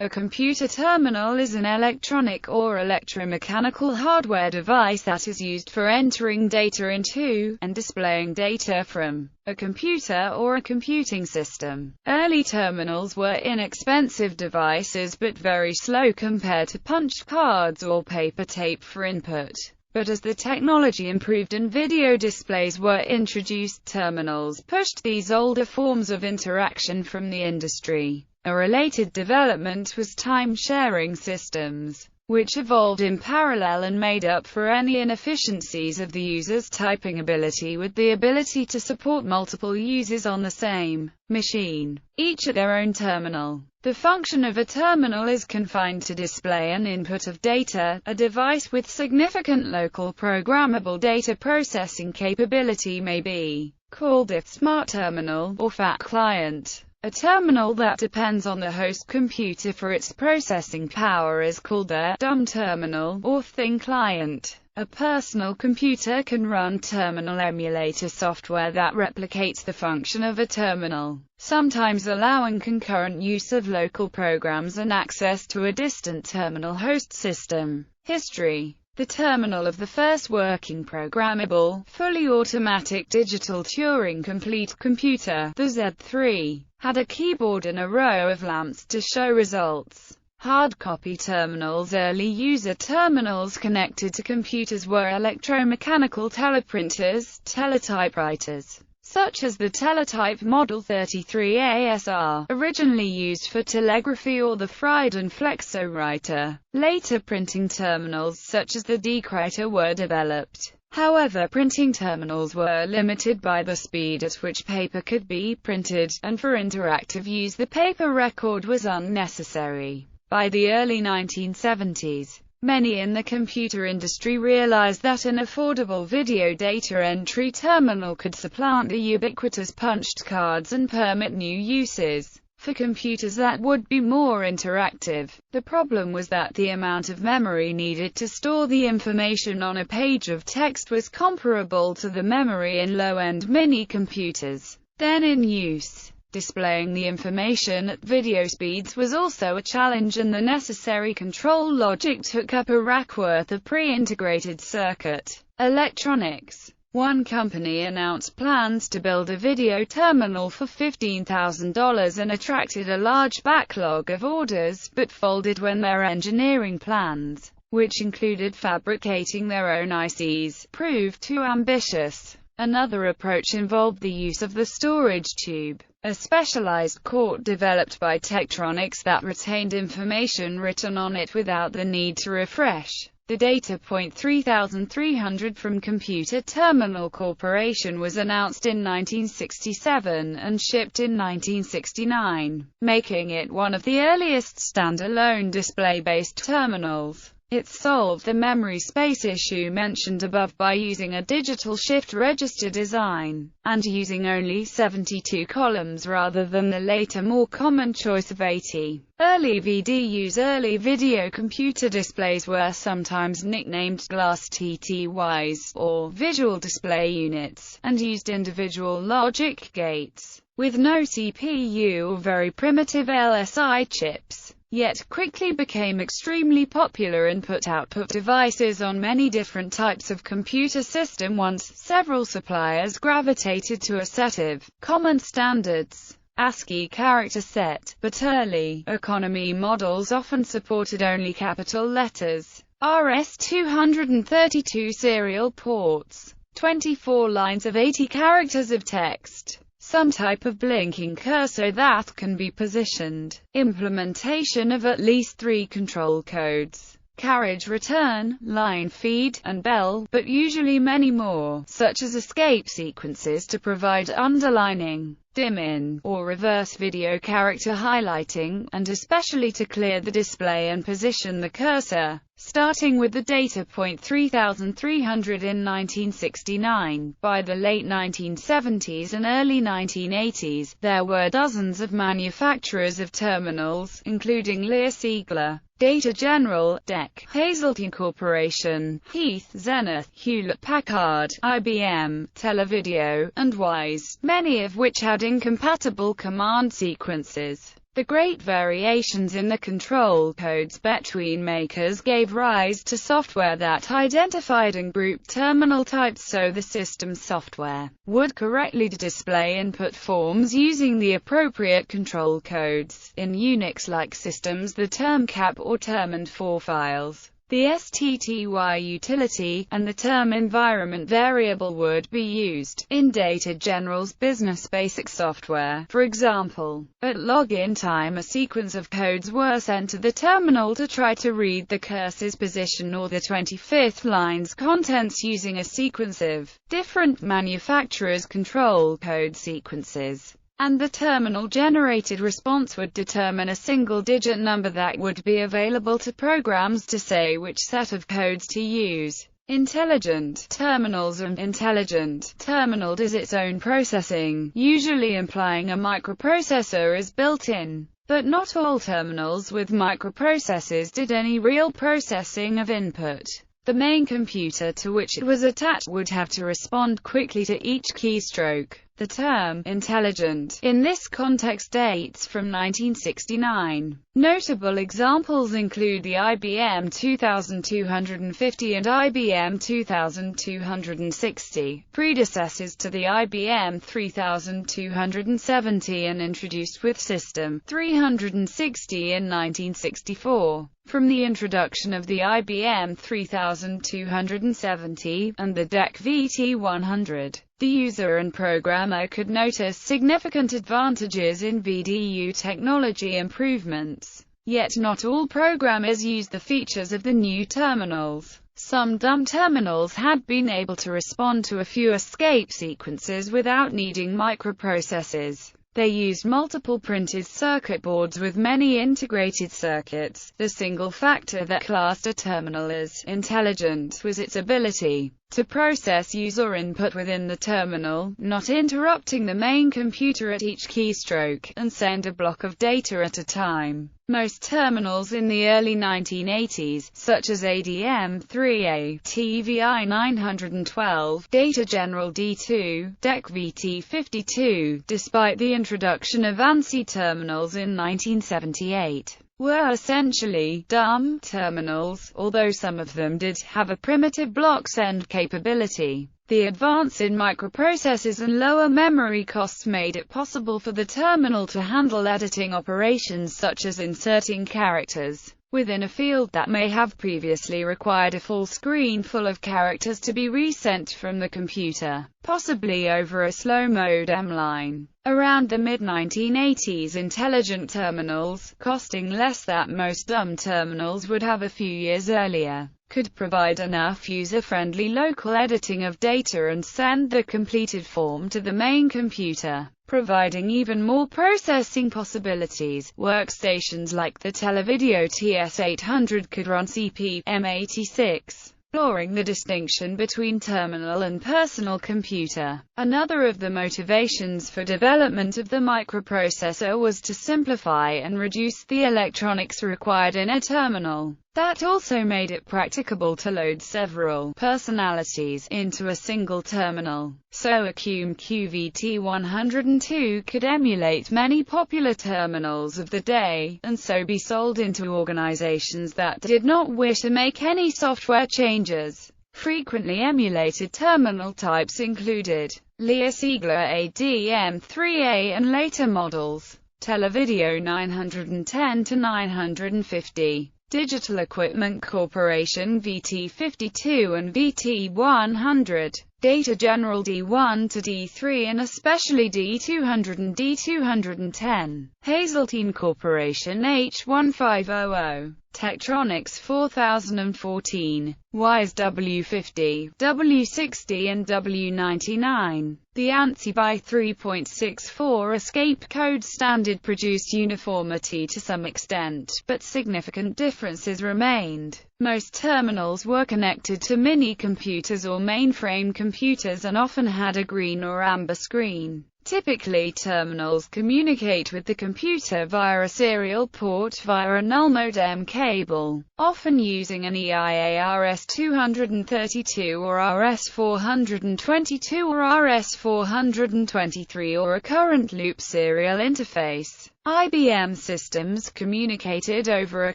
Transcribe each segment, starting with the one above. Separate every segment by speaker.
Speaker 1: A computer terminal is an electronic or electromechanical hardware device that is used for entering data into, and displaying data from, a computer or a computing system. Early terminals were inexpensive devices but very slow compared to punch cards or paper tape for input. But as the technology improved and video displays were introduced, terminals pushed these older forms of interaction from the industry. A related development was time-sharing systems, which evolved in parallel and made up for any inefficiencies of the user's typing ability with the ability to support multiple users on the same machine, each at their own terminal. The function of a terminal is confined to display and input of data. A device with significant local programmable data processing capability may be called a smart terminal or fat client. A terminal that depends on the host computer for its processing power is called a dumb terminal or thin client. A personal computer can run terminal emulator software that replicates the function of a terminal, sometimes allowing concurrent use of local programs and access to a distant terminal host system. History. The terminal of the first working programmable, fully automatic digital Turing-complete computer, the Z3, had a keyboard and a row of lamps to show results. Hard copy terminals. Early user terminals connected to computers were electromechanical teleprinters, teletypewriters, such as the Teletype Model 33ASR, originally used for telegraphy, or the Friden Flexowriter. Later printing terminals such as the DeKwriter were developed. However, printing terminals were limited by the speed at which paper could be printed, and for interactive use the paper record was unnecessary. By the early 1970s, many in the computer industry realized that an affordable video data entry terminal could supplant the ubiquitous punched cards and permit new uses for computers that would be more interactive. The problem was that the amount of memory needed to store the information on a page of text was comparable to the memory in low-end mini-computers then in use. Displaying the information at video speeds was also a challenge, and the necessary control logic took up a rack worth of pre-integrated circuit electronics. One company announced plans to build a video terminal for $15,000 and attracted a large backlog of orders, but folded when their engineering plans, which included fabricating their own ICs, proved too ambitious. Another approach involved the use of the storage tube, a specialized court developed by Tektronix that retained information written on it without the need to refresh the data. 3300 from Computer Terminal Corporation was announced in 1967 and shipped in 1969, making it one of the earliest standalone display-based terminals. It solved the memory space issue mentioned above by using a digital shift register design, and using only 72 columns rather than the later more common choice of 80. Early VDUs. Early video computer displays were sometimes nicknamed glass TTYs, or visual display units, and used individual logic gates, with no CPU or very primitive LSI chips, yet quickly became extremely popular input-output devices on many different types of computer system. Once, several suppliers gravitated to a set of common standards, ASCII character set, but early economy models often supported only capital letters. RS-232 serial ports, 24 lines of 80 characters of text, some type of blinking cursor that can be positioned, implementation of at least 3 control codes, carriage return, line feed, and bell, but usually many more, such as escape sequences to provide underlining, dim-in, or reverse video character highlighting, and especially to clear the display and position the cursor. Starting with the data point 3300 in 1969, by the late 1970s and early 1980s, there were dozens of manufacturers of terminals, including Lear Siegler, Data General, DEC, Hazeltine Corporation, Heath, Zenith, Hewlett-Packard, IBM, Televideo, and Wise, many of which had incompatible command sequences. The great variations in the control codes between makers gave rise to software that identified and grouped terminal types so the system's software would correctly display input forms using the appropriate control codes. In Unix-like systems, the term cap or term and for files, the STTY utility, and the term environment variable would be used. In Data General's business basic software, for example, at login time a sequence of codes were sent to the terminal to try to read the cursor's position or the 25th line's contents using a sequence of different manufacturers' control code sequences, and the terminal-generated response would determine a single-digit number that would be available to programs to say which set of codes to use. Intelligent terminals. An intelligent terminal does its own processing, usually implying a microprocessor is built in. But not all terminals with microprocessors did any real processing of input. The main computer to which it was attached would have to respond quickly to each keystroke. The term intelligent in this context dates from 1969. Notable examples include the IBM 2250 and IBM 2260, predecessors to the IBM 3270 and introduced with System 360 in 1964. From the introduction of the IBM 3270 and the DEC VT100, the user and programmer could notice significant advantages in VDU technology improvements. Yet not all programmers used the features of the new terminals. Some dumb terminals had been able to respond to a few escape sequences without needing microprocessors. They used multiple printed circuit boards with many integrated circuits. The single factor that classed a terminal as intelligent was its ability to process user input within the terminal, not interrupting the main computer at each keystroke, and send a block of data at a time. Most terminals in the early 1980s, such as ADM-3A, TVI 912, Data General D2, DEC VT52, despite the introduction of ANSI terminals in 1978, were essentially dumb terminals, although some of them did have a primitive block send capability. The advance in microprocessors and lower memory costs made it possible for the terminal to handle editing operations such as inserting characters within a field that may have previously required a full screen full of characters to be resent from the computer, possibly over a slow modem line. Around the mid-1980s, intelligent terminals, costing less than most dumb terminals would have a few years earlier, could provide enough user-friendly local editing of data and send the completed form to the main computer, providing even more processing possibilities. Workstations like the Televideo TS800 could run CP/M86, exploring the distinction between terminal and personal computer. Another of the motivations for development of the microprocessor was to simplify and reduce the electronics required in a terminal. That also made it practicable to load several personalities into a single terminal. So a QVT102 could emulate many popular terminals of the day, and so be sold into organizations that did not wish to make any software changes. Frequently emulated terminal types included Lea Siegler ADM-3A and later models, Televideo 910 to 950. Digital Equipment Corporation VT52 and VT100, Data General D1 to D3 and especially D200 and D210, Hazeltine Corporation H1500, Tektronix 4014, Wise W50, W60 and W99. The ANSI by 3.64 escape code standard produced uniformity to some extent, but significant differences remained. Most terminals were connected to mini-computers or mainframe computers and often had a green or amber screen. Typically, terminals communicate with the computer via a serial port via a null modem cable, often using an EIA RS-232 or RS-422 or RS-423 or a current loop serial interface. IBM systems communicated over a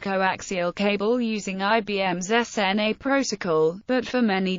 Speaker 1: coaxial cable using IBM's SNA protocol, but for many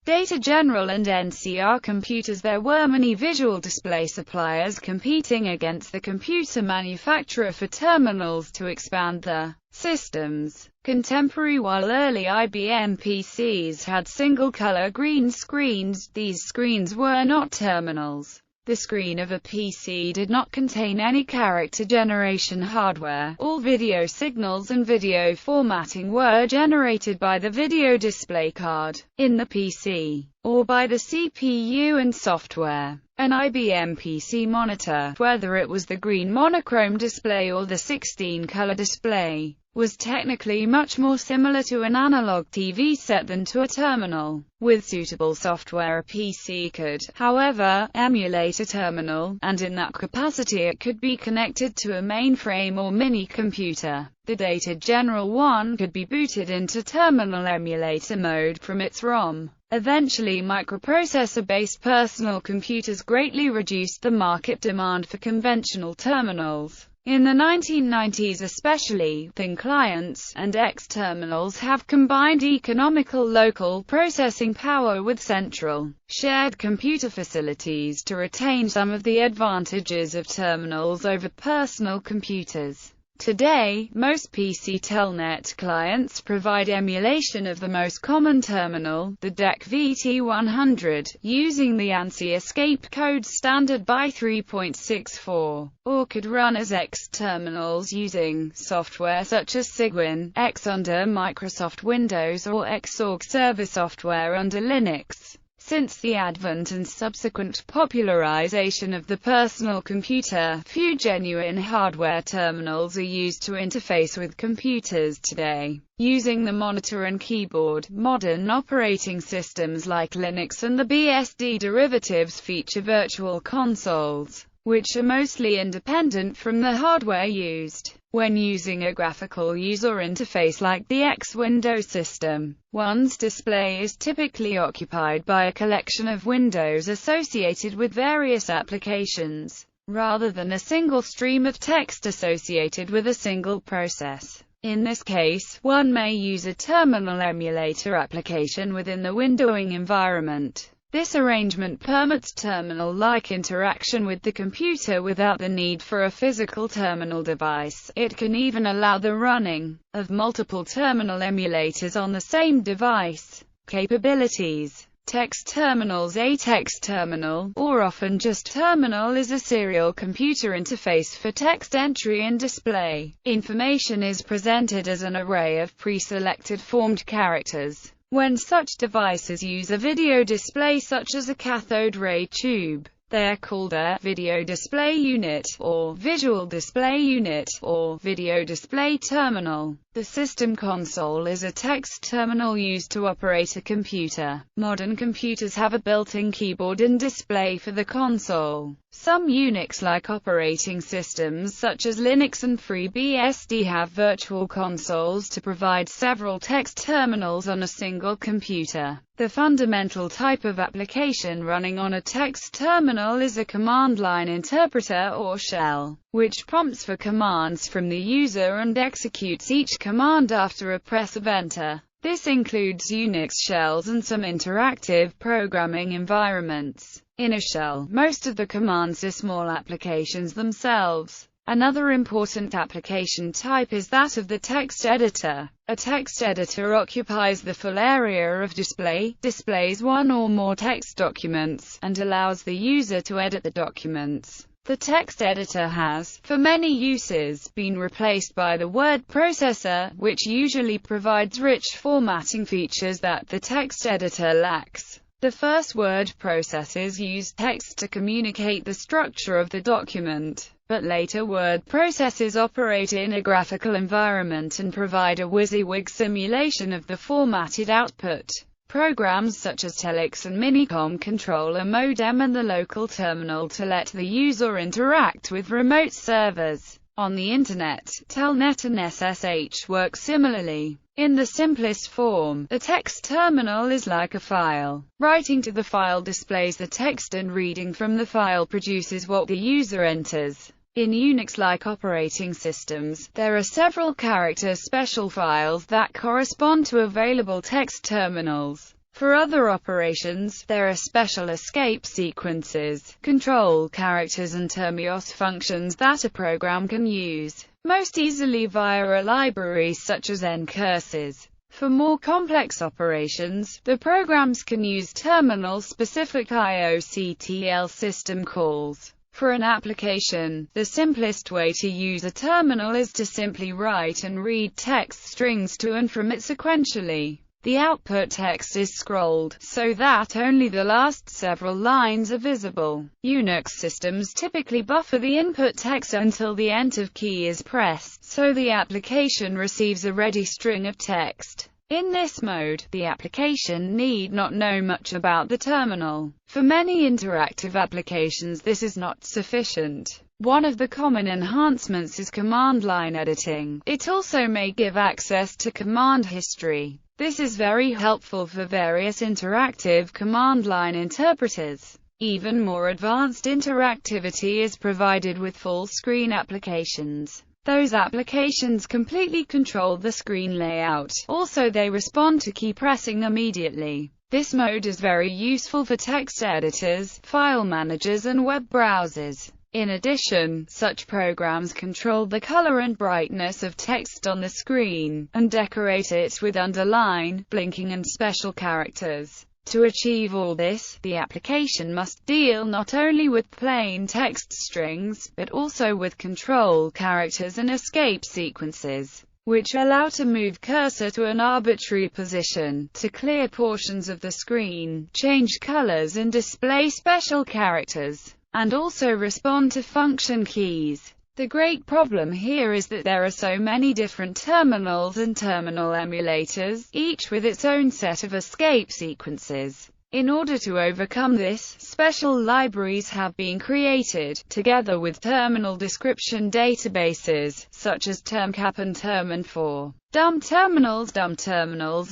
Speaker 1: Data General and NCR computers there were many visual display suppliers competing against the computer manufacturer for terminals to expand the system's contemporary. While early IBM PCs had single-color green screens, these screens were not terminals. The screen of a PC did not contain any character generation hardware. All video signals and video formatting were generated by the video display card in the PC, or by the CPU and software. An IBM PC monitor, whether it was the green monochrome display or the 16-color display, was technically much more similar to an analog TV set than to a terminal. With suitable software, a PC could, however, emulate a terminal, and in that capacity it could be connected to a mainframe or mini-computer. The Data General 1 could be booted into terminal emulator mode from its ROM. Eventually, microprocessor-based personal computers greatly reduced the market demand for conventional terminals. In the 1990s especially, thin clients and X terminals have combined economical local processing power with central, shared computer facilities to retain some of the advantages of terminals over personal computers. Today, most PC Telnet clients provide emulation of the most common terminal, the DEC VT100, using the ANSI escape code standard by 3.64, or could run as X terminals using software such as Cygwin, X under Microsoft Windows or Xorg server software under Linux. Since the advent and subsequent popularization of the personal computer, few genuine hardware terminals are used to interface with computers today. Using the monitor and keyboard, modern operating systems like Linux and the BSD derivatives feature virtual consoles, which are mostly independent from the hardware used. When using a graphical user interface like the X Windows system, one's display is typically occupied by a collection of windows associated with various applications, rather than a single stream of text associated with a single process. In this case, one may use a terminal emulator application within the windowing environment. This arrangement permits terminal-like interaction with the computer without the need for a physical terminal device. It can even allow the running of multiple terminal emulators on the same device. Capabilities: text terminals. A text terminal, or often just terminal, is a serial computer interface for text entry and display. Information is presented as an array of pre-selected formed characters. When such devices use a video display such as a cathode ray tube, they are called a video display unit, or visual display unit, or video display terminal. The system console is a text terminal used to operate a computer. Modern computers have a built-in keyboard and display for the console. Some Unix-like operating systems such as Linux and FreeBSD have virtual consoles to provide several text terminals on a single computer. The fundamental type of application running on a text terminal is a command line interpreter or shell, which prompts for commands from the user and executes each command after a press of enter. This includes Unix shells and some interactive programming environments. In a shell, most of the commands are small applications themselves. Another important application type is that of the text editor. A text editor occupies the full area of display, displays one or more text documents, and allows the user to edit the documents. The text editor has, for many uses, been replaced by the word processor, which usually provides rich formatting features that the text editor lacks. The first word processors use text to communicate the structure of the document, but later word processors operate in a graphical environment and provide a WYSIWYG simulation of the formatted output. Programs such as Telix and Minicom control a modem and the local terminal to let the user interact with remote servers. On the Internet, Telnet and SSH work similarly. In the simplest form, a text terminal is like a file. Writing to the file displays the text and reading from the file produces what the user enters. In Unix-like operating systems, there are several character special files that correspond to available text terminals. For other operations, there are special escape sequences, control characters and termios functions that a program can use, most easily via a library such as ncurses. For more complex operations, the programs can use terminal-specific IOCTL system calls. For an application, the simplest way to use a terminal is to simply write and read text strings to and from it sequentially. The output text is scrolled, so that only the last several lines are visible. Unix systems typically buffer the input text until the Enter key is pressed, so the application receives a ready string of text. In this mode, the application need not know much about the terminal. For many interactive applications this is not sufficient. One of the common enhancements is command line editing. It also may give access to command history. This is very helpful for various interactive command line interpreters. Even more advanced interactivity is provided with full-screen applications. Those applications completely control the screen layout. Also, they respond to key pressing immediately. This mode is very useful for text editors, file managers and web browsers. In addition, such programs control the color and brightness of text on the screen, and decorate it with underline, blinking and special characters. To achieve all this, the application must deal not only with plain text strings, but also with control characters and escape sequences, which allow to move cursor to an arbitrary position, to clear portions of the screen, change colors and display special characters, and also respond to function keys. The great problem here is that there are so many different terminals and terminal emulators, each with its own set of escape sequences. In order to overcome this, special libraries have been created, together with terminal description databases, such as TermCap and Termin4. Dumb terminals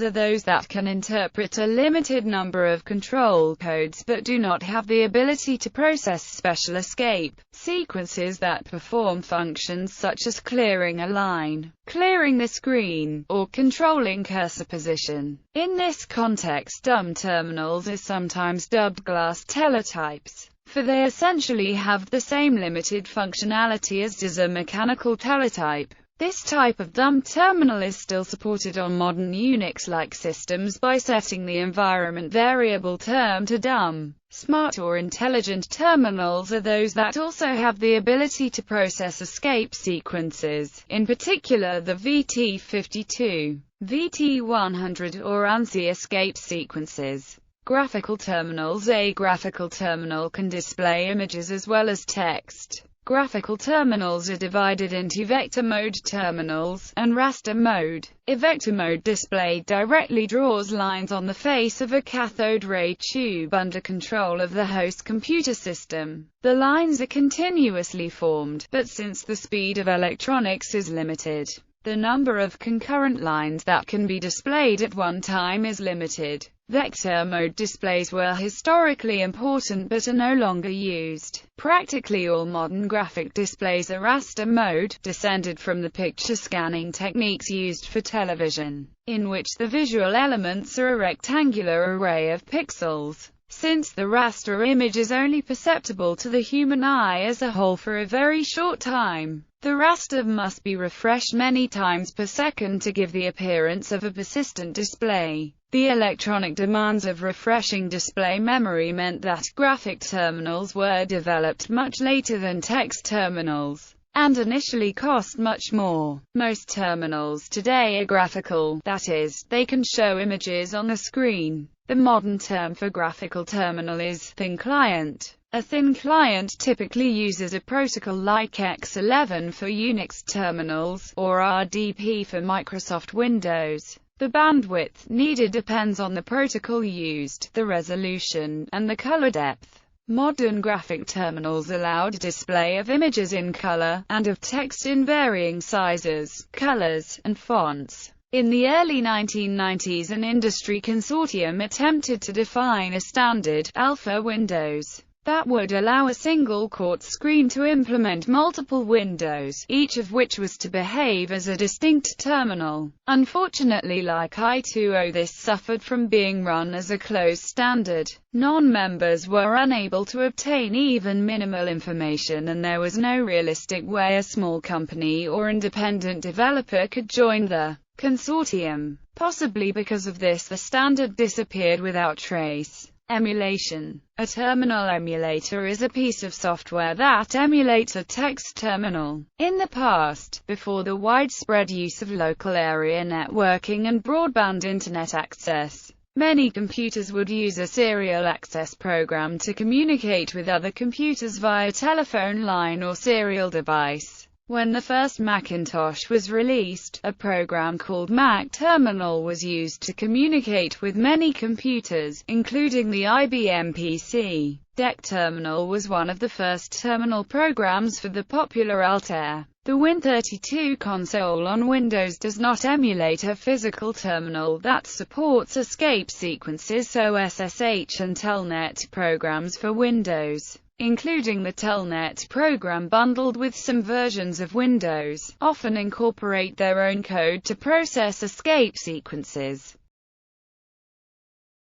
Speaker 1: are those that can interpret a limited number of control codes but do not have the ability to process special escape sequences that perform functions such as clearing a line, clearing the screen, or controlling cursor position. In this context, dumb terminals are sometimes dubbed glass teletypes, for they essentially have the same limited functionality as does a mechanical teletype. This type of dumb terminal is still supported on modern Unix-like systems by setting the environment variable term to dumb. Smart or intelligent terminals are those that also have the ability to process escape sequences, in particular the VT52, VT100 or ANSI escape sequences. Graphical terminals. A graphical terminal can display images as well as text. Graphical terminals are divided into vector mode terminals and raster mode. A vector mode display directly draws lines on the face of a cathode ray tube under control of the host computer system. The lines are continuously formed, but since the speed of electronics is limited, the number of concurrent lines that can be displayed at one time is limited. Vector mode displays were historically important but are no longer used. Practically all modern graphic displays are raster mode, descended from the picture scanning techniques used for television, in which the visual elements are a rectangular array of pixels. Since the raster image is only perceptible to the human eye as a whole for a very short time, the raster must be refreshed many times per second to give the appearance of a persistent display. The electronic demands of refreshing display memory meant that graphic terminals were developed much later than text terminals, and initially cost much more. Most terminals today are graphical, that is, they can show images on the screen. The modern term for graphical terminal is thin client. A thin client typically uses a protocol like X11 for Unix terminals, or RDP for Microsoft Windows. The bandwidth needed depends on the protocol used, the resolution, and the color depth. Modern graphic terminals allowed display of images in color, and of text in varying sizes, colors, and fonts. In the early 1990s, an industry consortium attempted to define a standard, alpha Windows, that would allow a single quart screen to implement multiple windows, each of which was to behave as a distinct terminal. Unfortunately, like I2O, this suffered from being run as a closed standard. Non-members were unable to obtain even minimal information, and there was no realistic way a small company or independent developer could join the consortium. Possibly because of this, the standard disappeared without trace. Emulation. A terminal emulator is a piece of software that emulates a text terminal. In the past, before the widespread use of local area networking and broadband internet access, many computers would use a serial access program to communicate with other computers via telephone line or serial device. When the first Macintosh was released, a program called Mac Terminal was used to communicate with many computers, including the IBM PC. DEC Terminal was one of the first terminal programs for the popular Altair. The Win32 console on Windows does not emulate a physical terminal that supports escape sequences, so SSH and Telnet programs for Windows, including the Telnet program bundled with some versions of Windows, often incorporate their own code to process escape sequences.